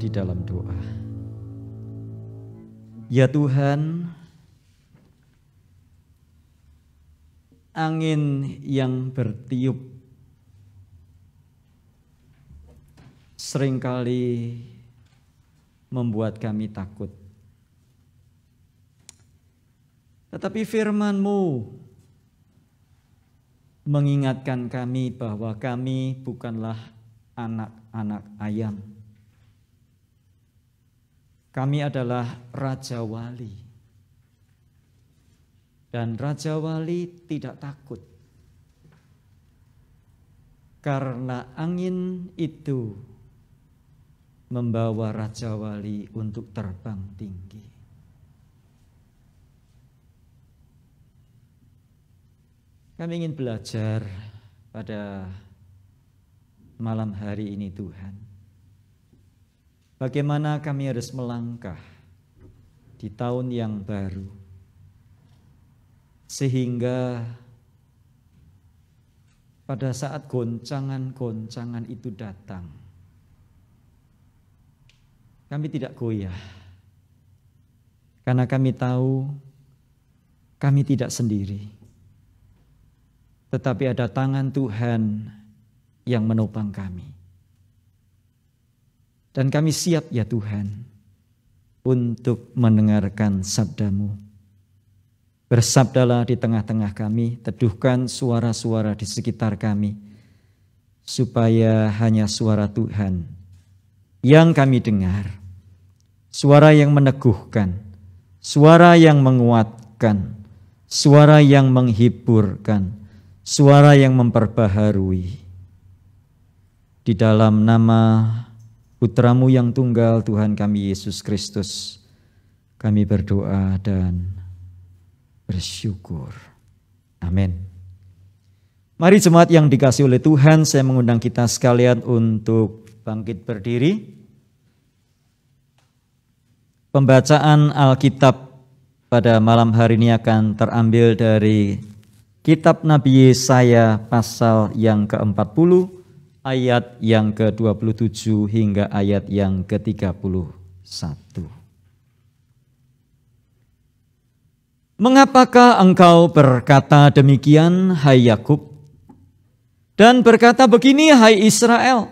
di dalam doa. Ya Tuhan, angin yang bertiup seringkali membuat kami takut. Tetapi firman-Mu mengingatkan kami bahwa kami bukanlah anak-anak ayam. Kami adalah Raja Wali. Dan Raja Wali tidak takut. Karena angin itu membawa Raja Wali untuk terbang tinggi. Kami ingin belajar pada malam hari ini Tuhan. Bagaimana kami harus melangkah di tahun yang baru. Sehingga pada saat goncangan-goncangan itu datang, kami tidak goyah. Karena kami tahu kami tidak sendiri. Tetapi ada tangan Tuhan yang menopang kami. Dan kami siap ya Tuhan untuk mendengarkan sabda-Mu. Bersabdalah di tengah-tengah kami, teduhkan suara-suara di sekitar kami, supaya hanya suara Tuhan yang kami dengar. Suara yang meneguhkan, suara yang menguatkan, suara yang menghiburkan, suara yang memperbaharui. Di dalam nama Putra-Mu yang tunggal, Tuhan kami Yesus Kristus, kami berdoa dan bersyukur. Amin. Mari jemaat yang dikasihi oleh Tuhan, saya mengundang kita sekalian untuk bangkit berdiri. Pembacaan Alkitab pada malam hari ini akan terambil dari Kitab Nabi Yesaya pasal yang ke-40, ayat yang ke-27 hingga ayat yang ke-31. Mengapakah engkau berkata demikian, hai Yakub? Dan berkata begini, hai Israel,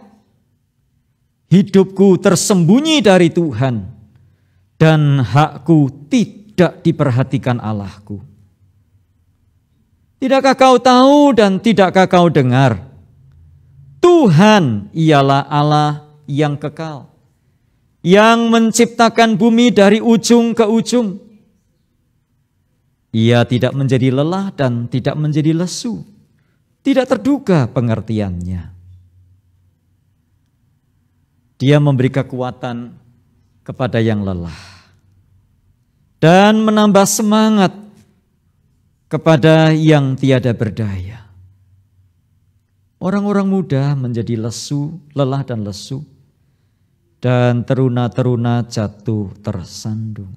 hidupku tersembunyi dari Tuhan, dan hakku tidak diperhatikan Allahku. Tidakkah kau tahu dan tidakkah kau dengar? Tuhan ialah Allah yang kekal, yang menciptakan bumi dari ujung ke ujung. Ia tidak menjadi lelah dan tidak menjadi lesu, tidak terduga pengertiannya. Dia memberi kekuatan kepada yang lelah dan menambah semangat kepada yang tiada berdaya. Orang-orang muda menjadi lesu, lelah dan lesu, dan teruna-teruna jatuh tersandung.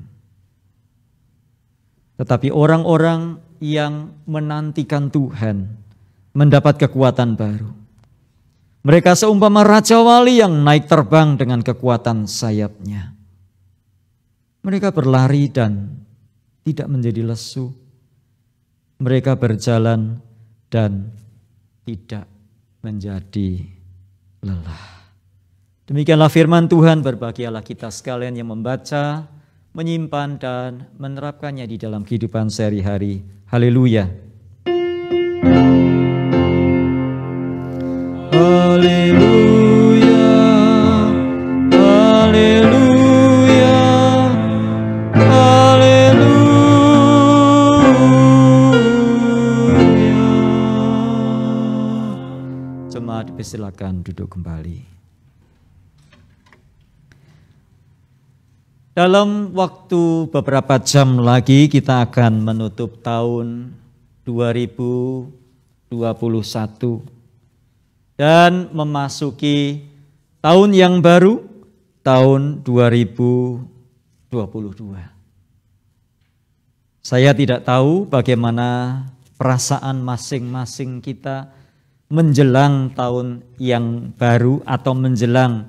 Tetapi orang-orang yang menantikan Tuhan mendapat kekuatan baru. Mereka seumpama Raja Wali yang naik terbang dengan kekuatan sayapnya. Mereka berlari dan tidak menjadi lesu. Mereka berjalan dan tidak menjadi lelah. Demikianlah firman Tuhan, berbahagialah kita sekalian yang membaca, menyimpan dan menerapkannya di dalam kehidupan sehari-hari. Haleluya. Haleluya. Haleluya. Haleluya. Jemaat silakan duduk kembali. Dalam waktu beberapa jam lagi kita akan menutup tahun 2021 dan memasuki tahun yang baru, tahun 2022. Saya tidak tahu bagaimana perasaan masing-masing kita menjelang tahun yang baru atau menjelang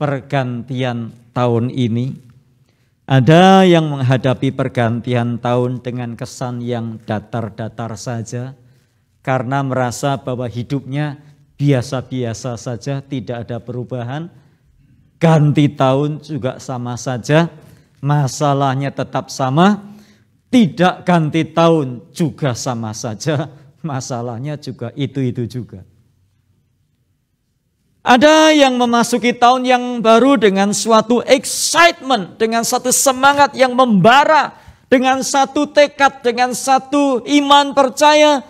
pergantian tahun ini. Ada yang menghadapi pergantian tahun dengan kesan yang datar-datar saja karena merasa bahwa hidupnya biasa-biasa saja, tidak ada perubahan. Ganti tahun juga sama saja, masalahnya tetap sama. Tidak ganti tahun juga sama saja, masalahnya juga itu-itu juga. Ada yang memasuki tahun yang baru dengan suatu excitement, dengan satu semangat yang membara, dengan satu tekad, dengan satu iman percaya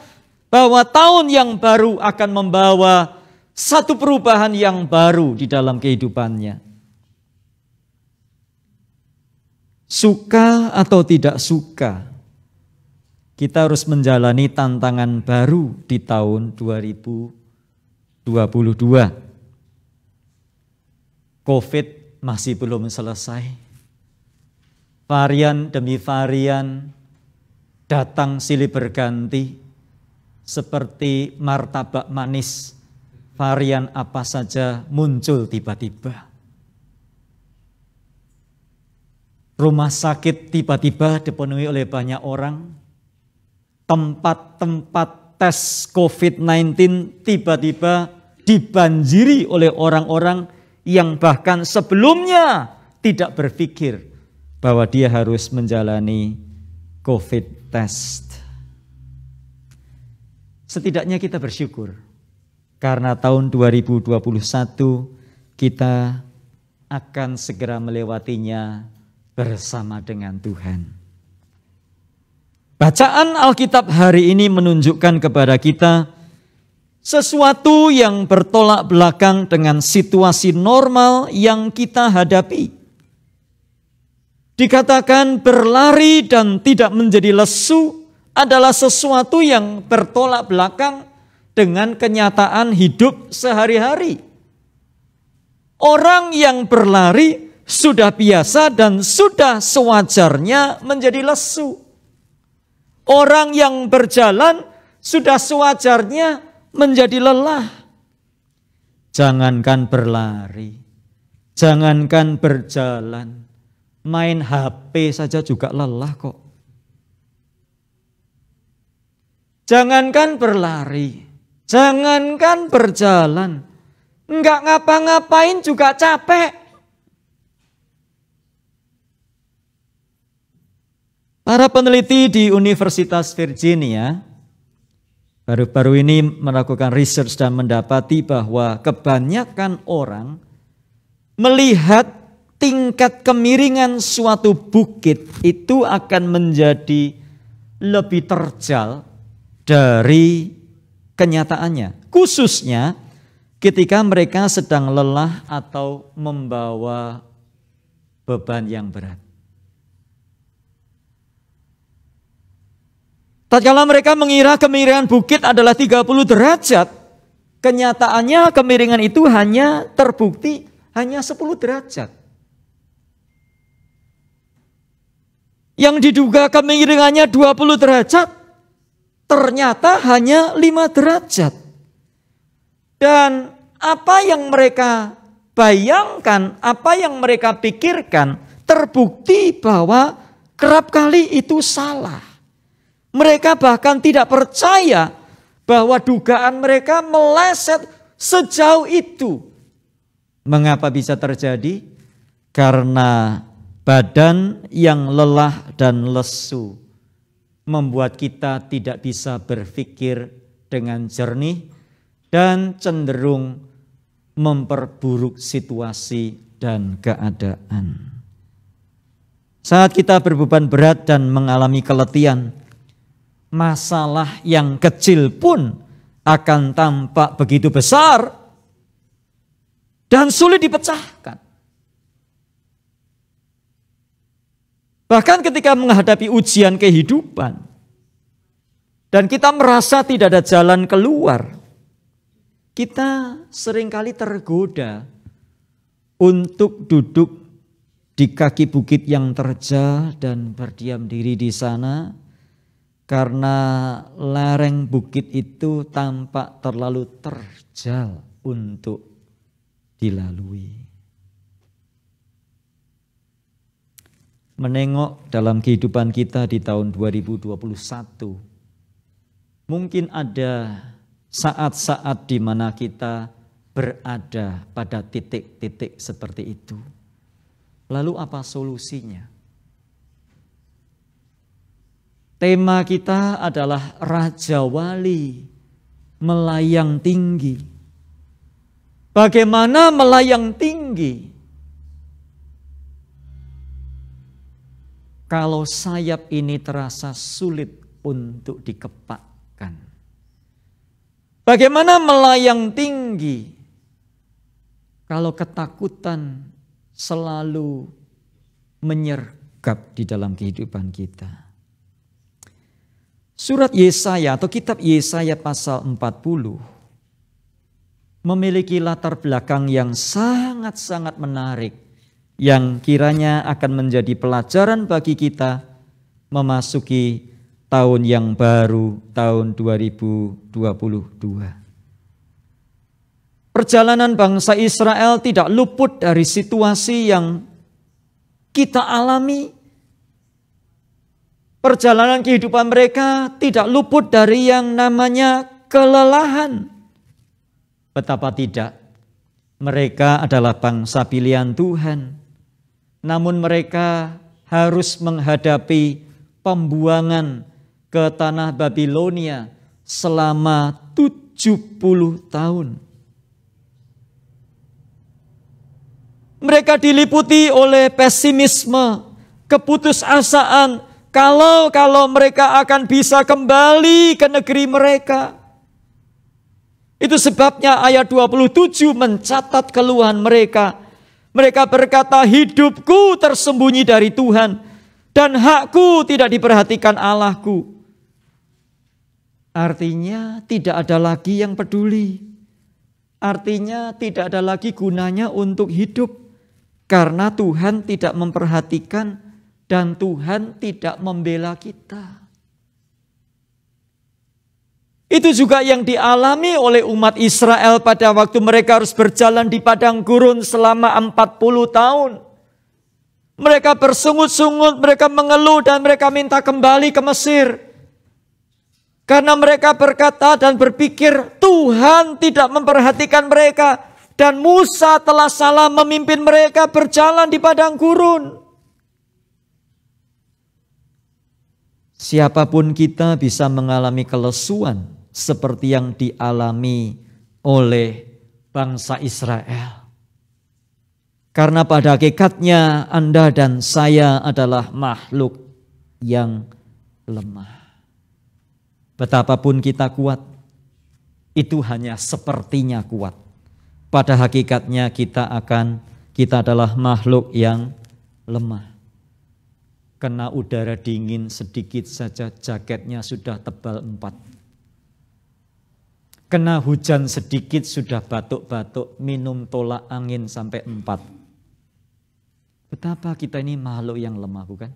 bahwa tahun yang baru akan membawa satu perubahan yang baru di dalam kehidupannya. Suka atau tidak suka, kita harus menjalani tantangan baru di tahun 2022. COVID masih belum selesai. Varian demi varian datang silih berganti. Seperti martabak manis, varian apa saja muncul tiba-tiba. Rumah sakit tiba-tiba dipenuhi oleh banyak orang. Tempat-tempat tes COVID-19 tiba-tiba dibanjiri oleh orang-orang yang bahkan sebelumnya tidak berpikir bahwa dia harus menjalani COVID test. Setidaknya kita bersyukur karena tahun 2021 kita akan segera melewatinya bersama dengan Tuhan. Bacaan Alkitab hari ini menunjukkan kepada kita sesuatu yang bertolak belakang dengan situasi normal yang kita hadapi. Dikatakan berlari dan tidak menjadi lesu adalah sesuatu yang bertolak belakang dengan kenyataan hidup sehari-hari. Orang yang berlari sudah biasa dan sudah sewajarnya menjadi lesu. Orang yang berjalan sudah sewajarnya menjadi lelah. Jangankan berlari, jangankan berjalan, main HP saja juga lelah kok. Jangankan berlari, jangankan berjalan, enggak ngapa-ngapain juga capek. Para peneliti di Universitas Virginia baru-baru ini melakukan research dan mendapati bahwa kebanyakan orang melihat tingkat kemiringan suatu bukit itu akan menjadi lebih terjal dari kenyataannya. Khususnya ketika mereka sedang lelah atau membawa beban yang berat. Tatkala mereka mengira kemiringan bukit adalah 30 derajat, kenyataannya kemiringan itu hanya terbukti hanya 10 derajat. Yang diduga kemiringannya 20 derajat, ternyata hanya 5 derajat. Dan apa yang mereka bayangkan, apa yang mereka pikirkan, terbukti bahwa kerap kali itu salah. Mereka bahkan tidak percaya bahwa dugaan mereka meleset sejauh itu. Mengapa bisa terjadi? Karena badan yang lelah dan lesu membuat kita tidak bisa berpikir dengan jernih dan cenderung memperburuk situasi dan keadaan. Saat kita berbeban berat dan mengalami keletihan, masalah yang kecil pun akan tampak begitu besar dan sulit dipecahkan. Bahkan ketika menghadapi ujian kehidupan dan kita merasa tidak ada jalan keluar, kita seringkali tergoda untuk duduk di kaki bukit yang terjal dan berdiam diri di sana. Karena lereng bukit itu tampak terlalu terjal untuk dilalui. menengok dalam kehidupan kita di tahun 2021. Mungkin ada saat-saat di mana kita berada pada titik-titik seperti itu. Lalu apa solusinya? Tema kita adalah Raja Wali melayang tinggi. Bagaimana melayang tinggi? Kalau sayap ini terasa sulit untuk dikepakkan. Bagaimana melayang tinggi? Kalau ketakutan selalu menyergap di dalam kehidupan kita. Surat Yesaya atau kitab Yesaya pasal 40 memiliki latar belakang yang sangat-sangat menarik, yang kiranya akan menjadi pelajaran bagi kita memasuki tahun yang baru, tahun 2022. Perjalanan bangsa Israel tidak luput dari situasi yang kita alami. Perjalanan kehidupan mereka tidak luput dari yang namanya kelelahan. Betapa tidak, mereka adalah bangsa pilihan Tuhan. Namun mereka harus menghadapi pembuangan ke tanah Babilonia selama 70 tahun. Mereka diliputi oleh pesimisme, keputusasaan, kalau mereka akan bisa kembali ke negeri mereka. Itu sebabnya ayat 27 mencatat keluhan mereka. Mereka berkata, hidupku tersembunyi dari Tuhan dan hakku tidak diperhatikan Allahku. Artinya tidak ada lagi yang peduli. Artinya tidak ada lagi gunanya untuk hidup. Karena Tuhan tidak memperhatikan dan Tuhan tidak membela kita. Itu juga yang dialami oleh umat Israel pada waktu mereka harus berjalan di padang gurun selama 40 tahun. Mereka bersungut-sungut, mereka mengeluh dan mereka minta kembali ke Mesir. Karena mereka berkata dan berpikir Tuhan tidak memperhatikan mereka. Dan Musa telah salah memimpin mereka berjalan di padang gurun. Siapapun kita bisa mengalami kelesuan seperti yang dialami oleh bangsa Israel. Karena pada hakikatnya Anda dan saya adalah makhluk yang lemah. Betapapun kita kuat, itu hanya sepertinya kuat. Pada hakikatnya kita adalah makhluk yang lemah. Kena udara dingin sedikit saja jaketnya sudah tebal 4. Kena hujan sedikit sudah batuk-batuk, minum tolak angin sampai 4. Betapa kita ini makhluk yang lemah, bukan?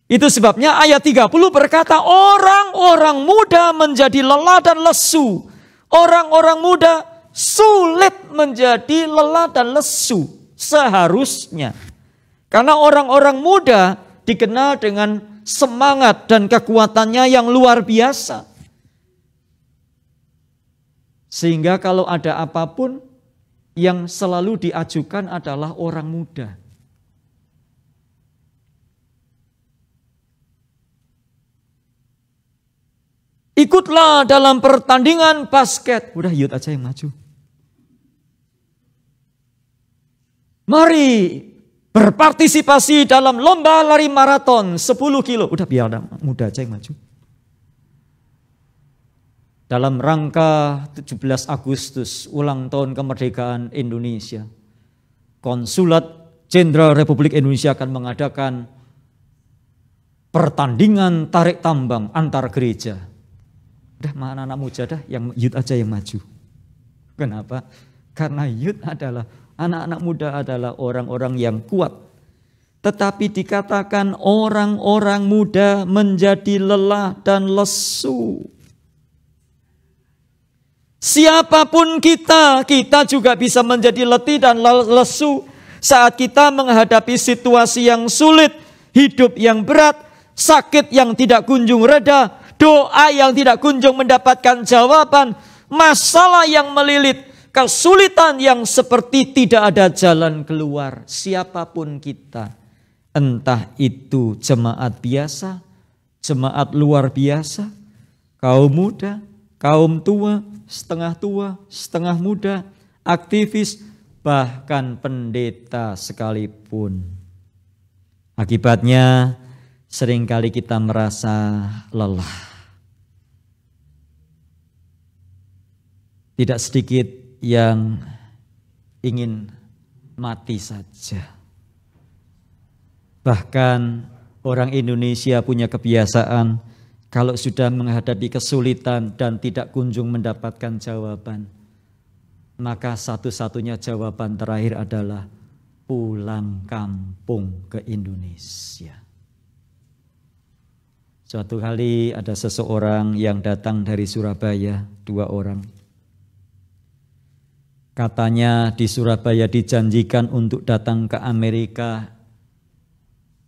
Itu sebabnya ayat 30 berkata, orang-orang muda menjadi lelah dan lesu. Orang-orang muda sulit menjadi lelah dan lesu seharusnya. Karena orang-orang muda dikenal dengan semangat dan kekuatannya yang luar biasa. Sehingga kalau ada apapun yang selalu diajukan adalah orang muda. Ikutlah dalam pertandingan basket. Udah Yud aja yang maju. Mari berpartisipasi dalam lomba lari maraton 10 kilo. Udah biar muda aja yang maju. Dalam rangka 17 Agustus, ulang tahun kemerdekaan Indonesia, Konsulat Jenderal Republik Indonesia akan mengadakan pertandingan tarik tambang antar gereja. Udah mana anak muda dah, yang youth aja yang maju. Kenapa? Karena youth adalah, anak-anak muda adalah orang-orang yang kuat. Tetapi dikatakan orang-orang muda menjadi lelah dan lesu. Siapapun kita juga bisa menjadi letih dan lesu saat kita menghadapi situasi yang sulit, hidup yang berat, sakit yang tidak kunjung reda, doa yang tidak kunjung mendapatkan jawaban, masalah yang melilit, kesulitan yang seperti tidak ada jalan keluar. Siapapun kita, entah itu jemaat biasa, jemaat luar biasa, kaum muda, kaum tua, setengah muda, aktivis, bahkan pendeta sekalipun. Akibatnya seringkali kita merasa lelah. Tidak sedikit yang ingin mati saja. Bahkan orang Indonesia punya kebiasaan kalau sudah menghadapi kesulitan dan tidak kunjung mendapatkan jawaban, maka satu-satunya jawaban terakhir adalah pulang kampung ke Indonesia. Suatu kali ada seseorang yang datang dari Surabaya, 2 orang. Katanya di Surabaya dijanjikan untuk datang ke Amerika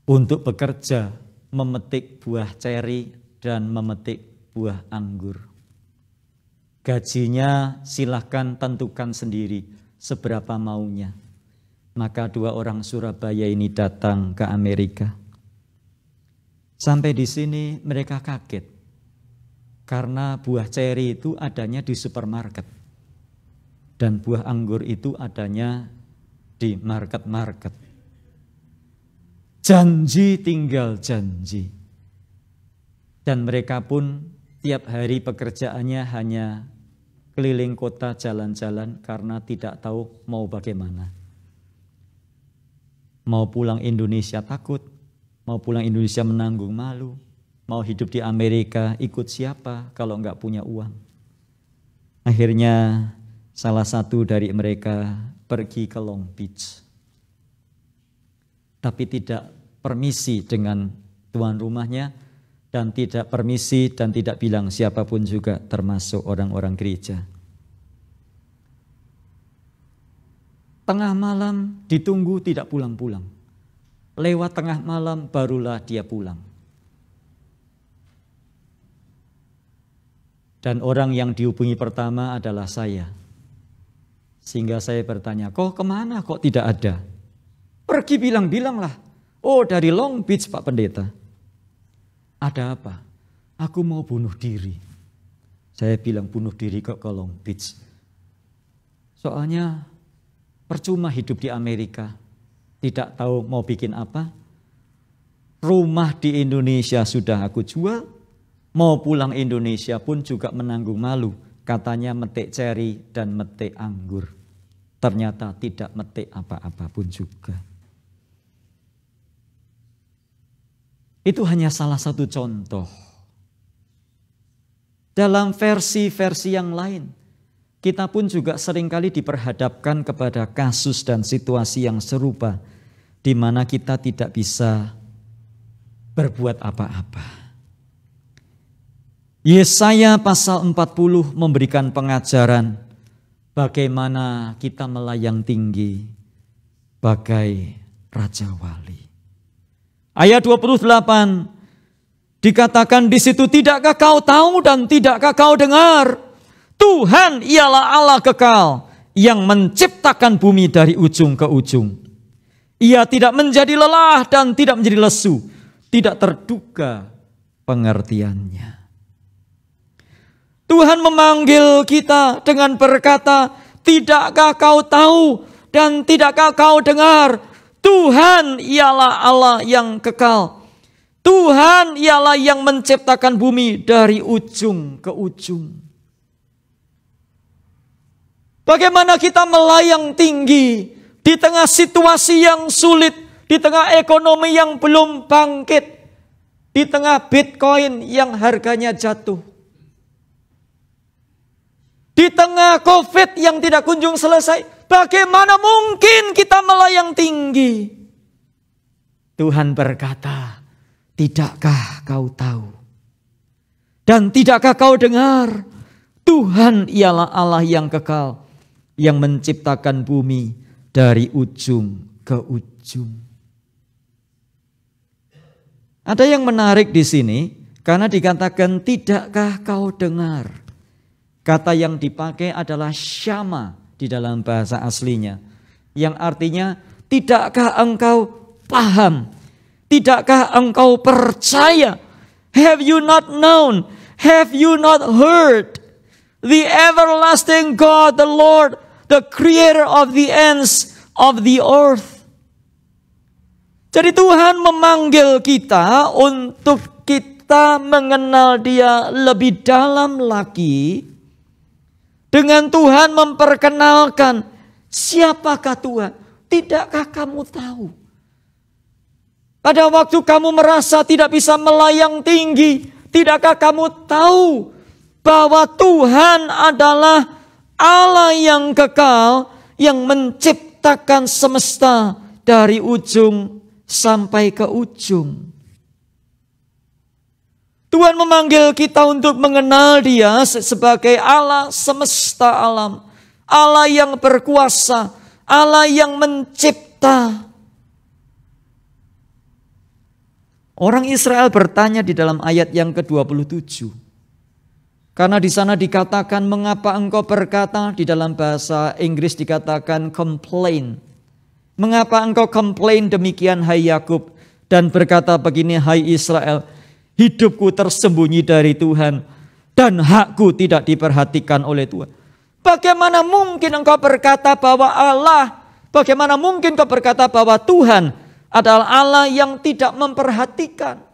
untuk bekerja, memetik buah ceri dan memetik buah anggur. Gajinya silahkan tentukan sendiri seberapa maunya. Maka 2 orang Surabaya ini datang ke Amerika. Sampai di sini mereka kaget. Karena buah ceri itu adanya di supermarket. Dan buah anggur itu adanya di market-market. Janji tinggal janji. Dan mereka pun tiap hari pekerjaannya hanya keliling kota jalan-jalan karena tidak tahu mau bagaimana. Mau pulang Indonesia takut, mau pulang Indonesia menanggung malu, mau hidup di Amerika ikut siapa kalau enggak punya uang. Akhirnya salah satu dari mereka pergi ke Long Beach. Tapi tidak permisi dengan tuan rumahnya, dan tidak permisi dan tidak bilang siapapun juga termasuk orang-orang gereja. Tengah malam ditunggu tidak pulang-pulang. Lewat tengah malam barulah dia pulang. Dan orang yang dihubungi pertama adalah saya. Sehingga saya bertanya, kok kemana kok tidak ada? Pergi bilang-bilanglah. Oh dari Long Beach Pak Pendeta. Ada apa? Aku mau bunuh diri. Saya bilang bunuh diri kok ke Long Beach. Soalnya percuma hidup di Amerika. Tidak tahu mau bikin apa. Rumah di Indonesia sudah aku jual. Mau pulang Indonesia pun juga menanggung malu. Katanya metik ceri dan metik anggur. Ternyata tidak metik apa-apa pun juga. Itu hanya salah satu contoh. Dalam versi-versi yang lain, kita pun juga seringkali diperhadapkan kepada kasus dan situasi yang serupa, di mana kita tidak bisa berbuat apa-apa. Yesaya pasal 40 memberikan pengajaran bagaimana kita melayang tinggi bagai Raja Wali. Ayat 28 dikatakan di situ, tidakkah kau tahu dan tidakkah kau dengar? Tuhan ialah Allah kekal yang menciptakan bumi dari ujung ke ujung. Ia tidak menjadi lelah dan tidak menjadi lesu, tidak terduga pengertiannya. Tuhan memanggil kita dengan berkata, tidakkah kau tahu dan tidakkah kau dengar? Tuhan ialah Allah yang kekal. Tuhan ialah yang menciptakan bumi dari ujung ke ujung. Bagaimana kita melayang tinggi di tengah situasi yang sulit, di tengah ekonomi yang belum bangkit, di tengah Bitcoin yang harganya jatuh, di tengah COVID yang tidak kunjung selesai. Bagaimana mungkin kita melayang tinggi? Tuhan berkata, tidakkah kau tahu? Dan tidakkah kau dengar? Tuhan ialah Allah yang kekal, yang menciptakan bumi dari ujung ke ujung. Ada yang menarik di sini karena dikatakan tidakkah kau dengar? Kata yang dipakai adalah syama di dalam bahasa aslinya, yang artinya tidakkah engkau paham? Tidakkah engkau percaya? Have you not known? Have you not heard? The everlasting God, the Lord, the creator of the ends of the earth. Jadi Tuhan memanggil kita untuk kita mengenal Dia lebih dalam lagi. Dengan Tuhan memperkenalkan siapakah Tuhan. Tidakkah kamu tahu? Pada waktu kamu merasa tidak bisa melayang tinggi, tidakkah kamu tahu bahwa Tuhan adalah Allah yang kekal, yang menciptakan semesta dari ujung sampai ke ujung. Tuhan memanggil kita untuk mengenal Dia sebagai Allah semesta alam, Allah yang berkuasa, Allah yang mencipta. Orang Israel bertanya di dalam ayat yang ke-27. Karena di sana dikatakan mengapa engkau berkata, di dalam bahasa Inggris dikatakan complain. Mengapa engkau complain demikian hai Yakub, dan berkata begini hai Israel, hidupku tersembunyi dari Tuhan dan hakku tidak diperhatikan oleh Tuhan. Bagaimana mungkin engkau berkata bahwa Allah, bagaimana mungkin engkau berkata bahwa Tuhan adalah Allah yang tidak memperhatikan?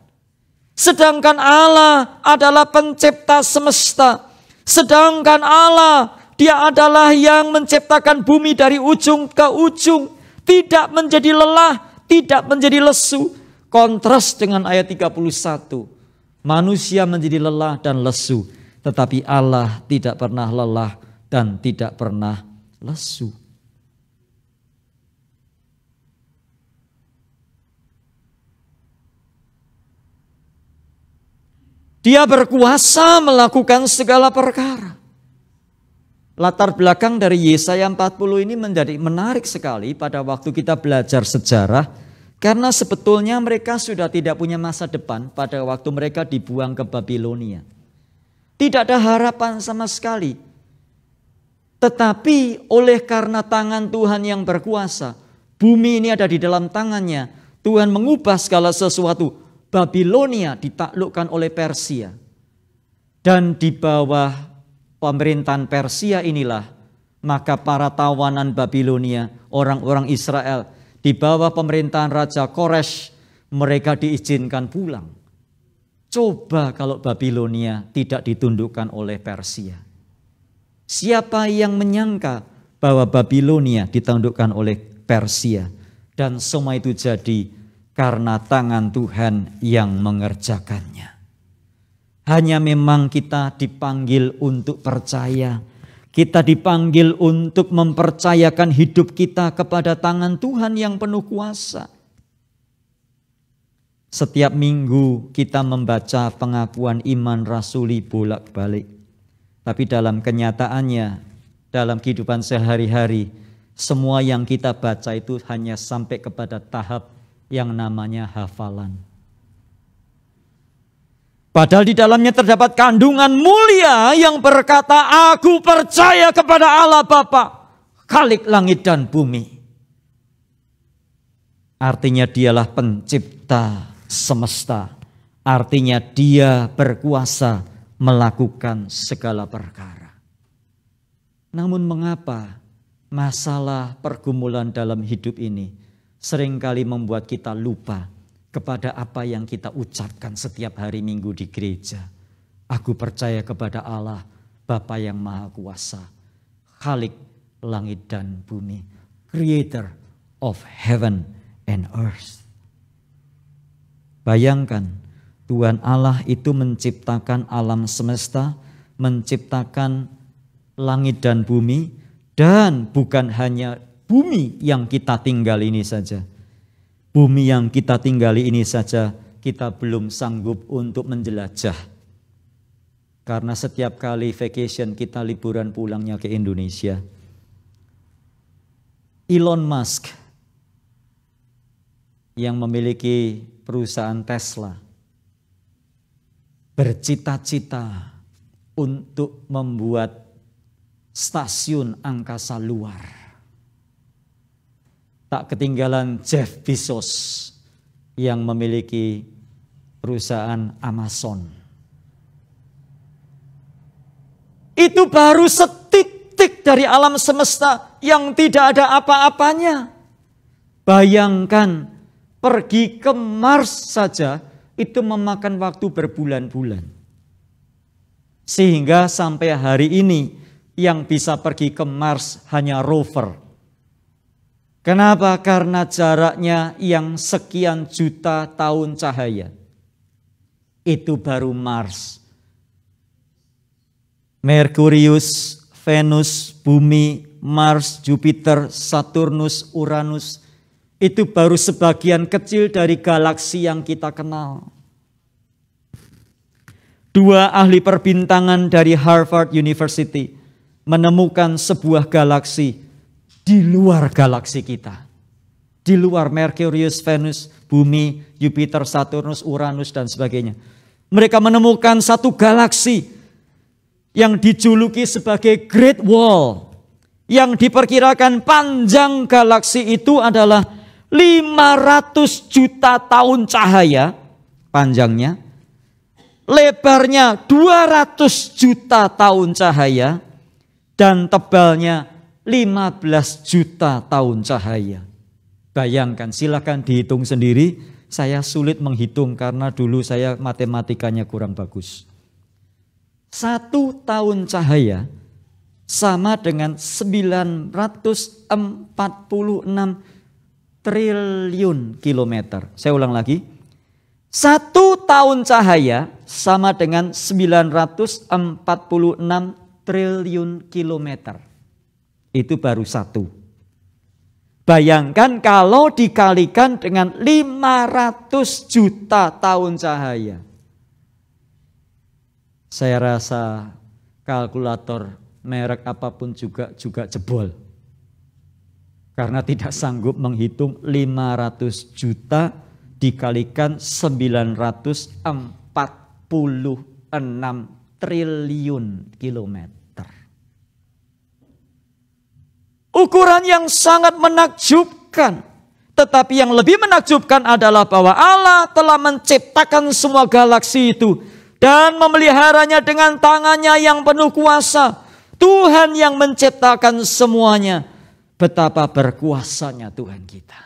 Sedangkan Allah adalah pencipta semesta. Sedangkan Allah, Dia adalah yang menciptakan bumi dari ujung ke ujung. Tidak menjadi lelah, tidak menjadi lesu. Kontras dengan ayat 31. Manusia menjadi lelah dan lesu. Tetapi Allah tidak pernah lelah dan tidak pernah lesu. Dia berkuasa melakukan segala perkara. Latar belakang dari Yesaya 40 ini menjadi menarik sekali pada waktu kita belajar sejarah. Karena sebetulnya mereka sudah tidak punya masa depan pada waktu mereka dibuang ke Babilonia. Tidak ada harapan sama sekali. Tetapi oleh karena tangan Tuhan yang berkuasa, bumi ini ada di dalam tangannya. Tuhan mengubah segala sesuatu. Babilonia ditaklukkan oleh Persia. Dan di bawah pemerintahan Persia inilah, maka para tawanan Babilonia, orang-orang Israel, di bawah pemerintahan Raja Kores, mereka diizinkan pulang. Coba kalau Babilonia tidak ditundukkan oleh Persia. Siapa yang menyangka bahwa Babilonia ditundukkan oleh Persia? Dan semua itu jadi karena tangan Tuhan yang mengerjakannya. Hanya memang kita dipanggil untuk percaya. Kita dipanggil untuk mempercayakan hidup kita kepada tangan Tuhan yang penuh kuasa. Setiap minggu kita membaca pengakuan iman rasuli bolak-balik. Tapi dalam kenyataannya, dalam kehidupan sehari-hari, semua yang kita baca itu hanya sampai kepada tahap yang namanya hafalan. Padahal di dalamnya terdapat kandungan mulia yang berkata, aku percaya kepada Allah Bapa, Khalik langit dan bumi. Artinya dialah pencipta semesta. Artinya Dia berkuasa melakukan segala perkara. Namun mengapa masalah pergumulan dalam hidup ini seringkali membuat kita lupa kepada apa yang kita ucapkan setiap hari Minggu di gereja. Aku percaya kepada Allah, Bapa yang Maha Kuasa, Khalik langit dan bumi, Creator of heaven and earth. Bayangkan, Tuhan Allah itu menciptakan alam semesta, menciptakan langit dan bumi, dan bukan hanya bumi yang kita tinggal ini saja. Bumi yang kita tinggali ini saja kita belum sanggup untuk menjelajah. Karena setiap kali vacation kita liburan pulangnya ke Indonesia. Elon Musk yang memiliki perusahaan Tesla bercita-cita untuk membuat stasiun angkasa luar. Tak ketinggalan Jeff Bezos yang memiliki perusahaan Amazon. Itu baru setitik dari alam semesta yang tidak ada apa-apanya. Bayangkan pergi ke Mars saja itu memakan waktu berbulan-bulan. Sehingga sampai hari ini yang bisa pergi ke Mars hanya rover. Kenapa? Karena jaraknya yang sekian juta tahun cahaya. Itu baru Mars. Merkurius, Venus, Bumi, Mars, Jupiter, Saturnus, Uranus. Itu baru sebagian kecil dari galaksi yang kita kenal. Dua ahli perbintangan dari Harvard University menemukan sebuah galaksi di luar galaksi kita. Di luar Merkurius, Venus, Bumi, Jupiter, Saturnus, Uranus, dan sebagainya. Mereka menemukan satu galaksi yang dijuluki sebagai Great Wall. Yang diperkirakan panjang galaksi itu adalah 500 juta tahun cahaya panjangnya. Lebarnya 200 juta tahun cahaya. Dan tebalnya 15 juta tahun cahaya. Bayangkan, silakan dihitung sendiri. Saya sulit menghitung karena dulu saya matematikanya kurang bagus. 1 tahun cahaya sama dengan 946 triliun kilometer. Saya ulang lagi. 1 tahun cahaya sama dengan 946 triliun kilometer. Itu baru 1. Bayangkan kalau dikalikan dengan 500 juta tahun cahaya. Saya rasa kalkulator merek apapun juga jebol. Karena tidak sanggup menghitung 500 juta dikalikan 946 triliun kilometer. Ukuran yang sangat menakjubkan. Tetapi yang lebih menakjubkan adalah bahwa Allah telah menciptakan semua galaksi itu dan memeliharanya dengan tangannya yang penuh kuasa. Tuhan yang menciptakan semuanya. Betapa berkuasanya Tuhan kita.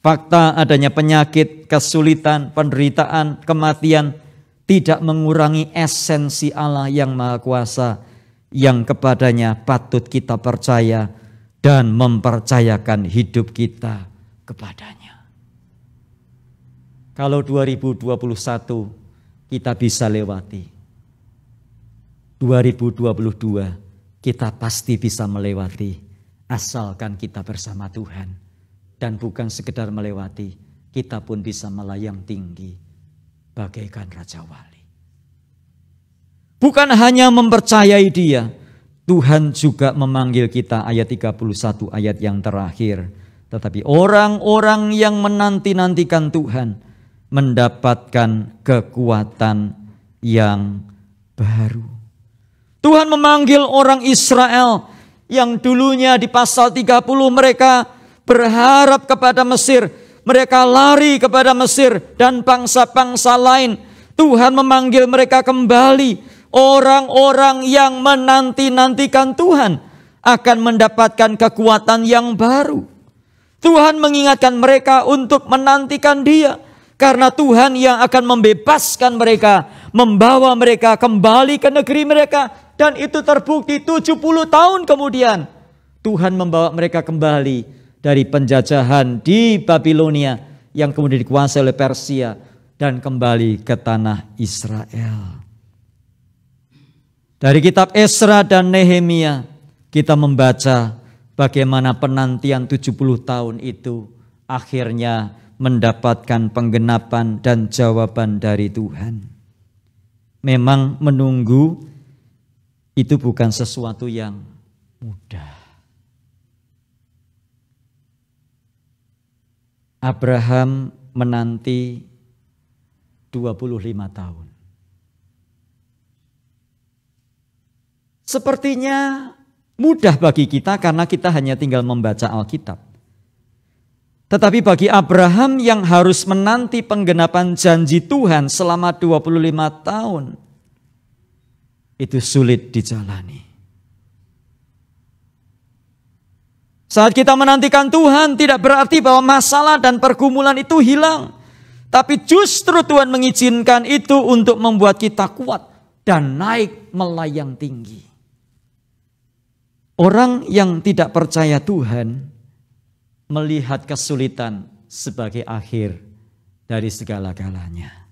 Fakta adanya penyakit, kesulitan, penderitaan, kematian tidak mengurangi esensi Allah yang Maha Kuasa yang kepadanya patut kita percaya dan mempercayakan hidup kita kepadanya. Kalau 2021 kita bisa lewati, 2022 kita pasti bisa melewati asalkan kita bersama Tuhan. Dan bukan sekedar melewati, kita pun bisa melayang tinggi bagaikan Raja Wali. Bukan hanya mempercayai Dia, Tuhan juga memanggil kita, ayat 31 ayat yang terakhir. Tetapi orang-orang yang menanti-nantikan Tuhan mendapatkan kekuatan yang baru. Tuhan memanggil orang Israel yang dulunya di pasal 30 mereka berharap kepada Mesir. Mereka lari kepada Mesir dan bangsa-bangsa lain. Tuhan memanggil mereka kembali. Orang-orang yang menanti-nantikan Tuhan akan mendapatkan kekuatan yang baru. Tuhan mengingatkan mereka untuk menantikan Dia. Karena Tuhan yang akan membebaskan mereka, membawa mereka kembali ke negeri mereka. Dan itu terbukti 70 tahun kemudian. Tuhan membawa mereka kembali dari penjajahan di Babilonia yang kemudian dikuasai oleh Persia dan kembali ke tanah Israel. Dari kitab Esra dan Nehemia kita membaca bagaimana penantian 70 tahun itu akhirnya mendapatkan penggenapan dan jawaban dari Tuhan. memang menunggu itu bukan sesuatu yang mudah. Abraham menanti 25 tahun. Sepertinya mudah bagi kita karena kita hanya tinggal membaca Alkitab. Tetapi bagi Abraham yang harus menanti penggenapan janji Tuhan selama 25 tahun, itu sulit dijalani. Saat kita menantikan Tuhan tidak berarti bahwa masalah dan pergumulan itu hilang. Tapi justru Tuhan mengizinkan itu untuk membuat kita kuat dan naik melayang tinggi. Orang yang tidak percaya Tuhan melihat kesulitan sebagai akhir dari segala-galanya.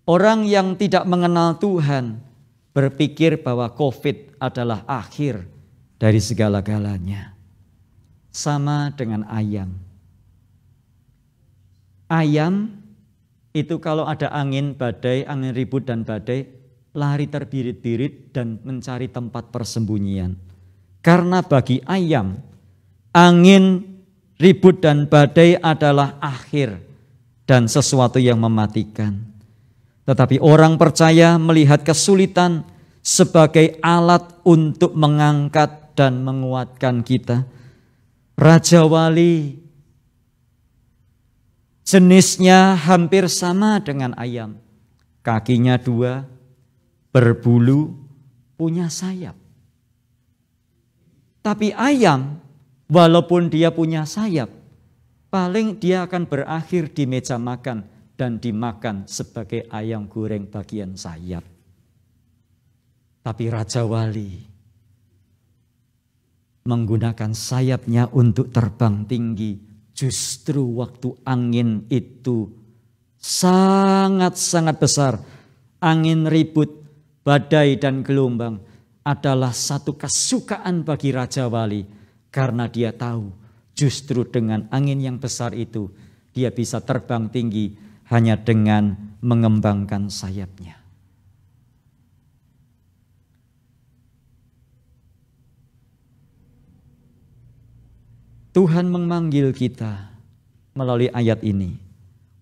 Orang yang tidak mengenal Tuhan berpikir bahwa COVID adalah akhir dari segala-galanya. Sama dengan ayam. Ayam itu kalau ada angin badai, angin ribut dan badai, lari terbirit-birit dan mencari tempat persembunyian. Karena bagi ayam, angin, ribut dan badai adalah akhir dan sesuatu yang mematikan. Tetapi orang percaya melihat kesulitan sebagai alat untuk mengangkat dan menguatkan kita. Raja Wali jenisnya hampir sama dengan ayam. Kakinya 2, berbulu, punya sayap. Tapi ayam, walaupun dia punya sayap, paling dia akan berakhir di meja makan dan dimakan sebagai ayam goreng bagian sayap. Tapi Raja Wali menggunakan sayapnya untuk terbang tinggi. Justru waktu angin itu sangat-sangat besar, angin ribut, badai dan gelombang adalah satu kesukaan bagi Raja Wali. Karena dia tahu justru dengan angin yang besar itu dia bisa terbang tinggi hanya dengan mengembangkan sayapnya. Tuhan memanggil kita melalui ayat ini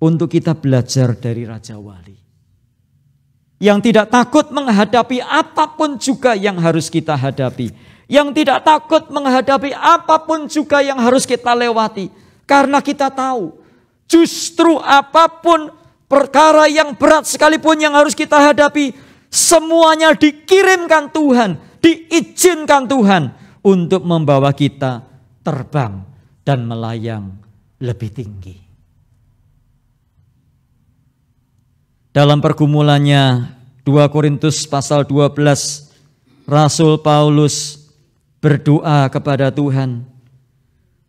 untuk kita belajar dari Raja Wali. Yang tidak takut menghadapi apapun juga yang harus kita hadapi. Yang tidak takut menghadapi apapun juga yang harus kita lewati. Karena kita tahu justru apapun perkara yang berat sekalipun yang harus kita hadapi, semuanya dikirimkan Tuhan, diizinkan Tuhan untuk membawa kita terbang dan melayang lebih tinggi. Dalam pergumulannya 2 Korintus pasal 12, Rasul Paulus berdoa kepada Tuhan.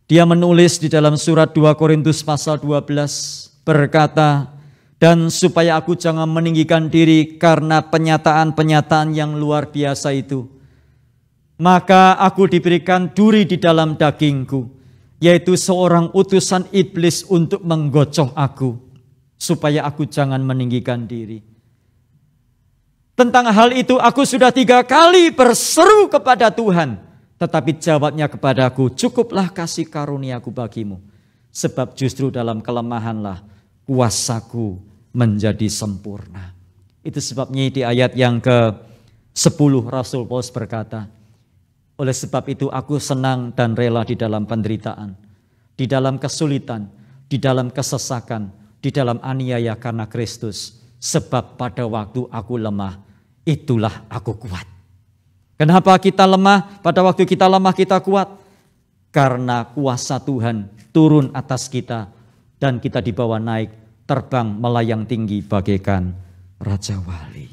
Dia menulis di dalam surat 2 Korintus pasal 12 berkata, "Dan supaya aku jangan meninggikan diri karena penyataan-penyataan yang luar biasa itu, maka aku diberikan duri di dalam dagingku, yaitu seorang utusan iblis untuk menggocoh aku, supaya aku jangan meninggikan diri. Tentang hal itu aku sudah 3 kali berseru kepada Tuhan, tetapi jawabnya kepadaku, cukuplah kasih karuniaku bagimu, sebab justru dalam kelemahanlah kuasaku menjadi sempurna." Itu sebabnya di ayat yang ke-10 Rasul Paulus berkata, "Oleh sebab itu aku senang dan rela di dalam penderitaan, di dalam kesulitan, di dalam kesesakan, di dalam aniaya karena Kristus. Sebab pada waktu aku lemah, itulah aku kuat." Kenapa kita lemah? Pada waktu kita lemah kita kuat. Karena kuasa Tuhan turun atas kita dan kita dibawa naik, terbang melayang tinggi bagaikan Raja Wali.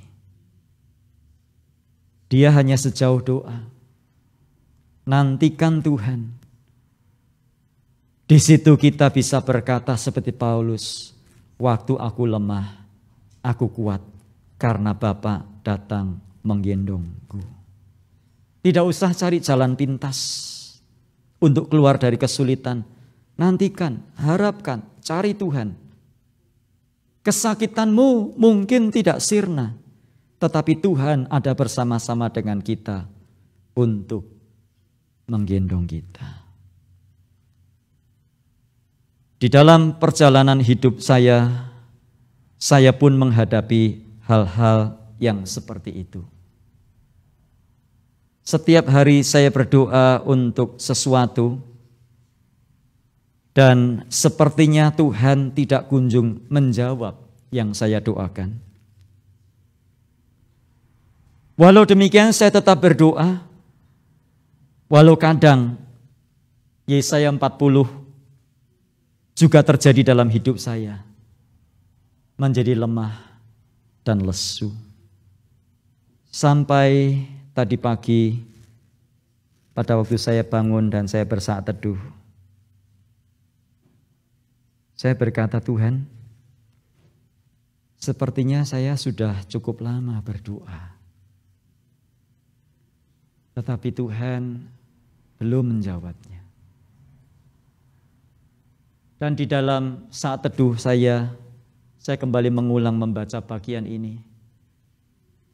Dia hanya sejauh doa. Nantikan Tuhan. Di situ kita bisa berkata seperti Paulus, "Waktu aku lemah, aku kuat karena Bapa datang menggendongku." Tidak usah cari jalan pintas untuk keluar dari kesulitan. Nantikan, harapkan, cari Tuhan. Kesakitanmu mungkin tidak sirna, tetapi Tuhan ada bersama-sama dengan kita untuk menggendong kita. Di dalam perjalanan hidup saya pun menghadapi hal-hal yang seperti itu. Setiap hari saya berdoa untuk sesuatu dan sepertinya Tuhan tidak kunjung menjawab yang saya doakan. Walau demikian saya tetap berdoa, walau kadang Yesaya 40 juga terjadi dalam hidup saya, menjadi lemah dan lesu. Sampai tadi pagi pada waktu saya bangun dan saya bersaat teduh, saya berkata, Tuhan, sepertinya saya sudah cukup lama berdoa, tetapi Tuhan belum menjawabnya. Dan di dalam saat teduh saya kembali mengulang membaca bagian ini.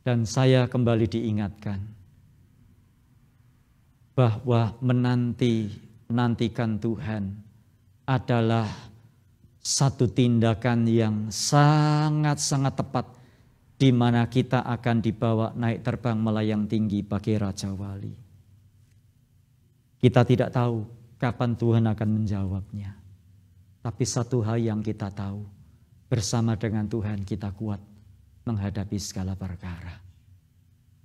Dan saya kembali diingatkan bahwa menantikan Tuhan adalah satu tindakan yang sangat-sangat tepat, di mana kita akan dibawa naik terbang melayang tinggi bagi Raja Wali. Kita tidak tahu kapan Tuhan akan menjawabnya. Tapi satu hal yang kita tahu, bersama dengan Tuhan kita kuat menghadapi segala perkara.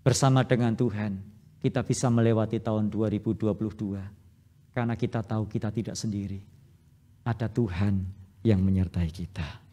Bersama dengan Tuhan kita bisa melewati tahun 2022 karena kita tahu kita tidak sendiri. Ada Tuhan yang menyertai kita.